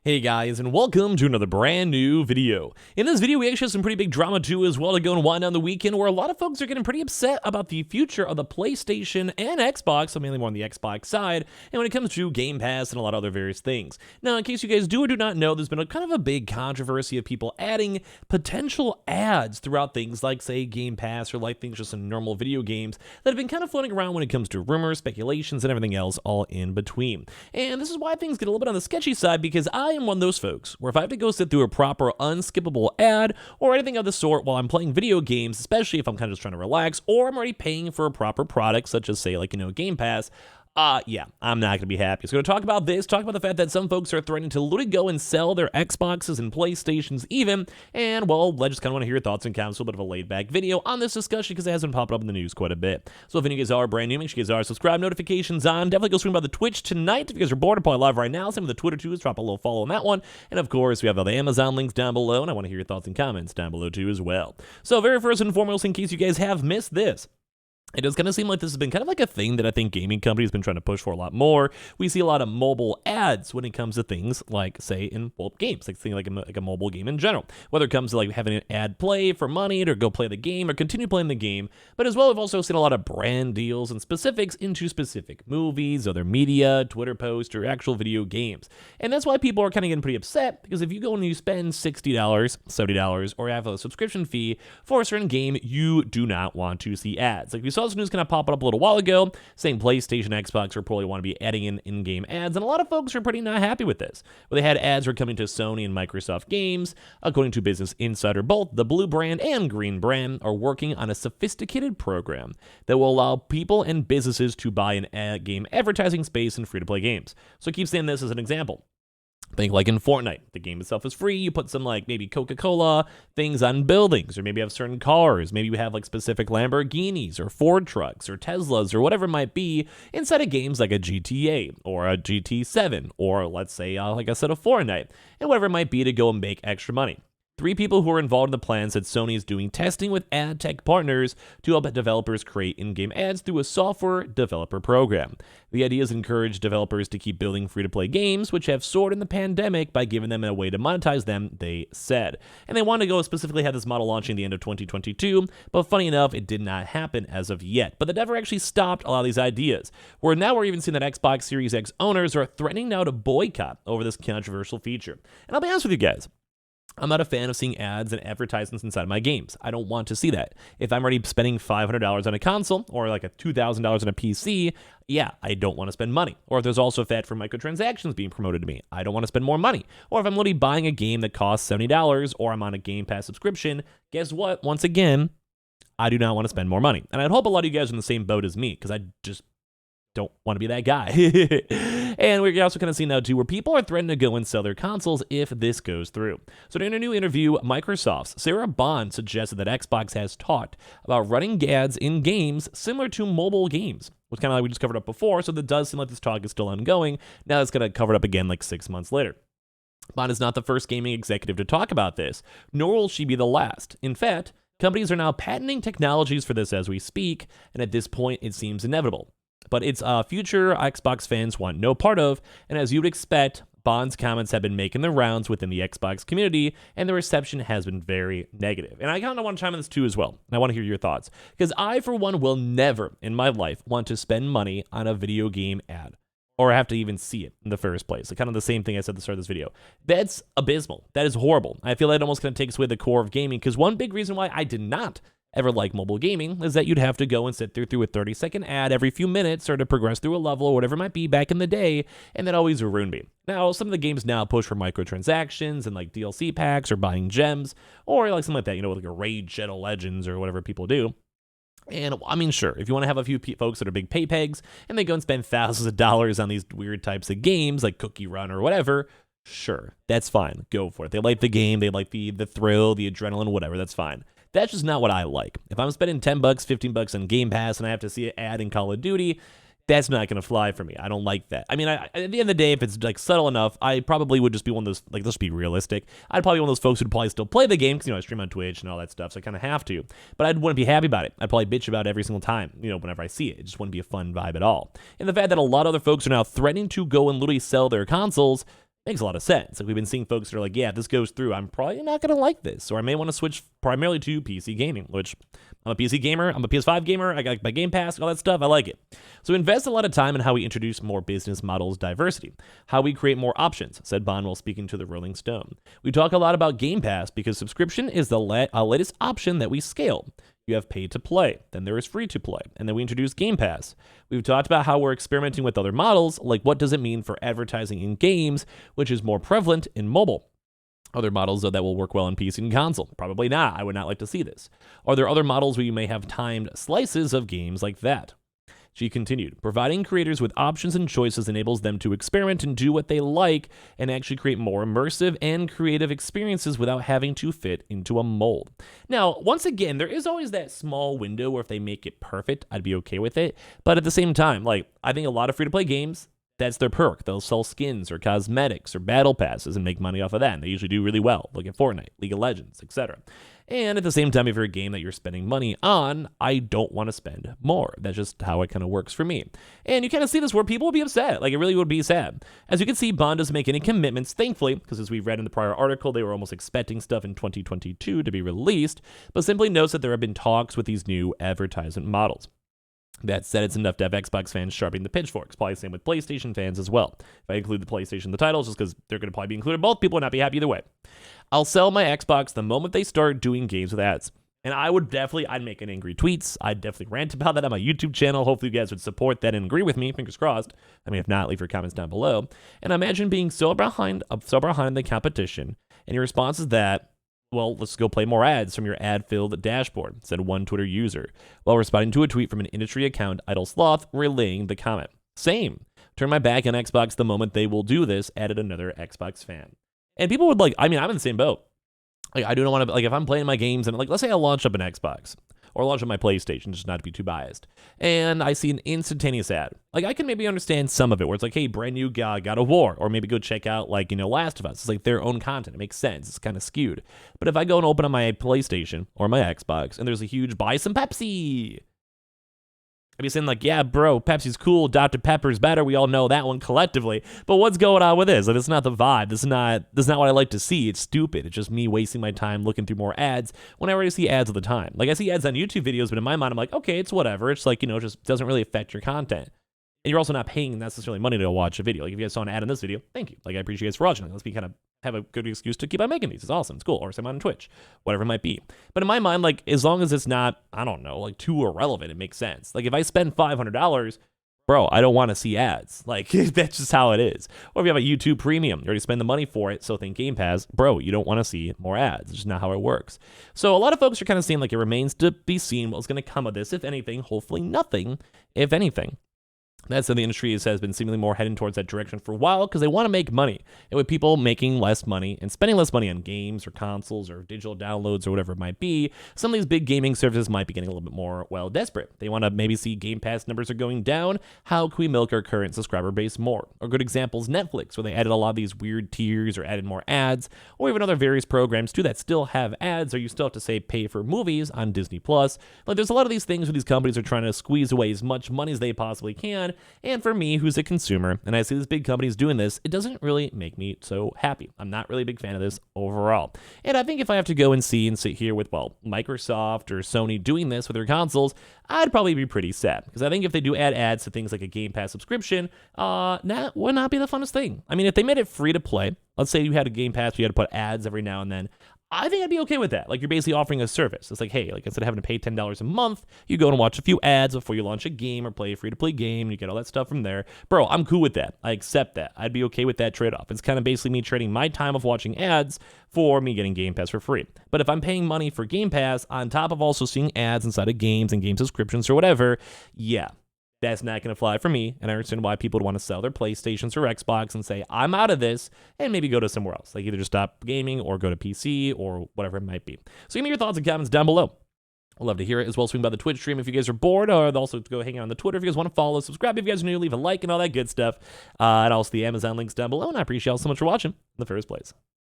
Hey guys, and welcome to another brand new video. In this video, we actually have some pretty big drama too as well to go and wind down the weekend, where a lot of folks are getting pretty upset about the future of the PlayStation and Xbox, so mainly more on the Xbox side, and when it comes to Game Pass and a lot of other various things. Now, in case you guys do or do not know, there's been a kind of a big controversy of people adding potential ads throughout things like, say, Game Pass or like things just in normal video games that have been kind of floating around when it comes to rumors, speculations, and everything else all in between. And this is why things get a little bit on the sketchy side, because I am one of those folks where if I have to go sit through a proper unskippable ad or anything of the sort while I'm playing video games, especially if I'm kind of just trying to relax or I'm already paying for a proper product such as, say, like, Game Pass, yeah, I'm not going to be happy. So we're going to talk about this, talk about the fact that some folks are threatening to literally go and sell their Xboxes and PlayStations even, and, well, I just kind of want to hear your thoughts and comments, a little bit of a laid-back video on this discussion because it has been popping up in the news quite a bit. So if any of you guys are brand new, make sure you guys are subscribed, notifications on, definitely go stream by the Twitch tonight. If you guys are bored or probably live right now, same with the Twitter too, just drop a little follow on that one. And of course, we have all the Amazon links down below, and I want to hear your thoughts and comments down below too as well. So very first and foremost, in case you guys have missed this, it does kind of seem like this has been kind of like a thing that I think gaming companies have been trying to push for a lot more. We see a lot of mobile ads when it comes to things like, say, in games, like things like a mobile game in general. Whether it comes to like having an ad play for money to go play the game or continue playing the game, but as well, we've also seen a lot of brand deals and specifics into specific movies, other media, Twitter posts, or actual video games. And that's why people are kind of getting pretty upset, because if you go and you spend $60, $70, or have a subscription fee for a certain game, you do not want to see ads. Like we saw this news kind of pop up a little while ago, saying PlayStation, Xbox are probably want to be adding in-game ads, and a lot of folks are pretty not happy with this. Where they had ads were coming to Sony and Microsoft games. According to Business Insider, both the blue brand and green brand are working on a sophisticated program that will allow people and businesses to buy an ad game advertising space in free-to-play games. So keep saying this as an example. Think like in Fortnite, the game itself is free. You put some like maybe Coca-Cola things on buildings, or maybe you have certain cars. Maybe you have like specific Lamborghinis or Ford trucks or Teslas or whatever it might be inside of games like a GTA or a GT7 or let's say, like I said, a Fortnite, and whatever it might be to go and make extra money. 3 people who are involved in the plan said Sony is doing testing with ad tech partners to help developers create in-game ads through a software developer program. The idea is to encourage developers to keep building free-to-play games, which have soared in the pandemic, by giving them a way to monetize them, they said. And they want to go specifically have this model launching the end of 2022, but funny enough, it did not happen as of yet. But that never actually stopped a lot of these ideas, where now we're even seeing that Xbox Series X owners are threatening now to boycott over this controversial feature. And I'll be honest with you guys, I'm not a fan of seeing ads and advertisements inside my games. I don't want to see that. If I'm already spending $500 on a console or like a $2,000 on a PC, yeah, I don't want to spend money. Or if there's also a fad for microtransactions being promoted to me, I don't want to spend more money. Or if I'm literally buying a game that costs $70 or I'm on a Game Pass subscription, guess what? Once again, I do not want to spend more money. And I'd hope a lot of you guys are in the same boat as me, because I just don't want to be that guy. And we're also kind of seeing now too where people are threatening to go and sell their consoles if this goes through. So in a new interview, Microsoft's Sarah Bond suggested that Xbox has talked about running ads in games similar to mobile games, which kind of like we just covered up before. So that does seem like this talk is still ongoing. Now it's going to cover it up again like 6 months later. Bond is not the first gaming executive to talk about this, nor will she be the last. In fact, companies are now patenting technologies for this as we speak, and at this point it seems inevitable. But it's a future Xbox fans want no part of, and as you would expect, Bond's comments have been making the rounds within the Xbox community, and the reception has been very negative. And I kind of want to chime in this too as well, and I want to hear your thoughts, because I, for one, will never in my life want to spend money on a video game ad, or have to even see it in the first place. Like kind of the same thing I said at the start of this video. That's abysmal. That is horrible. I feel like it almost kind of takes away the core of gaming, because one big reason why I did not ever like mobile gaming is that you'd have to go and sit through a 30-second ad every few minutes or to progress through a level or whatever it might be back in the day, and that always ruined me. Now, some of the games now push for microtransactions and like DLC packs or buying gems or like something like that, like a Raid Shadow Legends or whatever people do. And I mean, sure, if you want to have a few folks that are big pay pegs and they go and spend thousands of dollars on these weird types of games like Cookie Run or whatever, sure, that's fine. Go for it. They like the game, they like the thrill, the adrenaline, whatever, that's fine. That's just not what I like. If I'm spending $10, $15 on Game Pass and I have to see an ad in Call of Duty, that's not going to fly for me. I don't like that. I mean, at the end of the day, if it's like subtle enough, I probably would just be one of those, like, let's be realistic. I'd probably be one of those folks who'd probably still play the game because, I stream on Twitch and all that stuff, so I kind of have to. But I wouldn't be happy about it. I'd probably bitch about it every single time, whenever I see it. It just wouldn't be a fun vibe at all. And the fact that a lot of other folks are now threatening to go and literally sell their consoles, Makes a lot of sense. Like we've been seeing folks that are like, yeah, if this goes through, I'm probably not going to like this. Or I may want to switch primarily to PC gaming, which I'm a PC gamer. I'm a PS5 gamer. I got my Game Pass, all that stuff. I like it. So we invest a lot of time in how we introduce more business models diversity, how we create more options, said Bond while speaking to the Rolling Stone. We talk a lot about Game Pass because subscription is the latest option that we scale. You have pay to play, then there is free to play, and then we introduce Game Pass. We've talked about how we're experimenting with other models, like what does it mean for advertising in games, which is more prevalent in mobile. Other models, though, that will work well on PC and console? Probably not. I would not like to see this. Are there other models where you may have timed slices of games like that? She continued, providing creators with options and choices enables them to experiment and do what they like and actually create more immersive and creative experiences without having to fit into a mold. Now, once again, there is always that small window where if they make it perfect, I'd be okay with it. But at the same time, like, I think a lot of free-to-play games, that's their perk. They'll sell skins or cosmetics or battle passes and make money off of that. And they usually do really well. Look at Fortnite, League of Legends, etc. And at the same time, if you're a game that you're spending money on, I don't want to spend more. That's just how it kind of works for me. And you kind of see this where people would be upset. Like, it really would be sad. As you can see, Bond doesn't make any commitments, thankfully, because as we read in the prior article, they were almost expecting stuff in 2022 to be released, but simply notes that there have been talks with these new advertisement models. That said, it's enough to have Xbox fans sharpening the pitchforks. Probably the same with PlayStation fans as well. If I include the PlayStation in the titles, just because they're going to probably be included, both people would not be happy either way. I'll sell my Xbox the moment they start doing games with ads. And I'd make an angry tweets. I'd definitely rant about that on my YouTube channel. Hopefully you guys would support that and agree with me. Fingers crossed. I mean, if not, leave your comments down below. And imagine being so behind the competition. And your response is that, well, let's go play more ads from your ad-filled dashboard, said one Twitter user, while responding to a tweet from an industry account, Idle Sloth, relaying the comment. Same. Turn my back on Xbox the moment they will do this, added another Xbox fan. And people would I'm in the same boat. Like, I do not want to, if I'm playing my games and, let's say I launch up an Xbox or launch up my PlayStation, just not to be too biased, and I see an instantaneous ad. I can maybe understand some of it where it's like, hey, brand new God of War, or maybe go check out, Last of Us. It's like their own content. It makes sense. It's kind of skewed. But if I go and open up my PlayStation or my Xbox and there's a huge buy some Pepsi, I'd be saying yeah, bro, Pepsi's cool, Dr. Pepper's better. We all know that one collectively. But what's going on with this? It's not the vibe. This is not what I like to see. It's stupid. It's just me wasting my time looking through more ads when I already see ads all the time. I see ads on YouTube videos, but in my mind, I'm like, okay, it's whatever. It's just doesn't really affect your content. And you're also not paying necessarily money to watch a video. If you guys saw an ad in this video, thank you. I appreciate you guys for watching. Let's be kind of have a good excuse to keep on making these. It's awesome. It's cool. Or same on Twitch, whatever it might be. But in my mind, as long as it's not, I don't know, too irrelevant, it makes sense. If I spend $500, bro, I don't want to see ads. That's just how it is. Or if you have a YouTube Premium, you already spend the money for it, so think Game Pass, bro, you don't want to see more ads. It's just not how it works. So a lot of folks are kind of saying it remains to be seen what's going to come of this, if anything. Hopefully nothing, if anything. That said, the industry has been seemingly more heading towards that direction for a while because they want to make money. And with people making less money and spending less money on games or consoles or digital downloads or whatever it might be, some of these big gaming services might be getting a little bit more, desperate. They want to maybe see Game Pass numbers are going down. How can we milk our current subscriber base more? Or good examples, Netflix, where they added a lot of these weird tiers or added more ads, or even other various programs too that still have ads, or you still have to say pay for movies on Disney+. There's a lot of these things where these companies are trying to squeeze away as much money as they possibly can. And for me, who's a consumer, and I see these big companies doing this, it doesn't really make me so happy. I'm not really a big fan of this overall. And I think if I have to go and sit here with, Microsoft or Sony doing this with their consoles, I'd probably be pretty sad. Because I think if they do add ads to things like a Game Pass subscription, that would not be the funnest thing. I mean, if they made it free to play, let's say you had a Game Pass, you had to put ads every now and then, I think I'd be okay with that. You're basically offering a service. It's hey, instead of having to pay $10 a month, you go and watch a few ads before you launch a game or play a free-to-play game, and you get all that stuff from there. Bro, I'm cool with that. I accept that. I'd be okay with that trade-off. It's kind of basically me trading my time of watching ads for me getting Game Pass for free. But if I'm paying money for Game Pass on top of also seeing ads inside of games and game subscriptions or whatever, yeah, that's not going to fly for me, and I understand why people would want to sell their PlayStations or Xbox and say, I'm out of this, and maybe go to somewhere else. Either just stop gaming or go to PC or whatever it might be. So give me your thoughts and comments down below. I'd love to hear it, as well as swing by the Twitch stream if you guys are bored, or also go hang out on the Twitter if you guys want to follow, subscribe if you guys are new, leave a like and all that good stuff, and also the Amazon links down below, and I appreciate y'all so much for watching in the first place.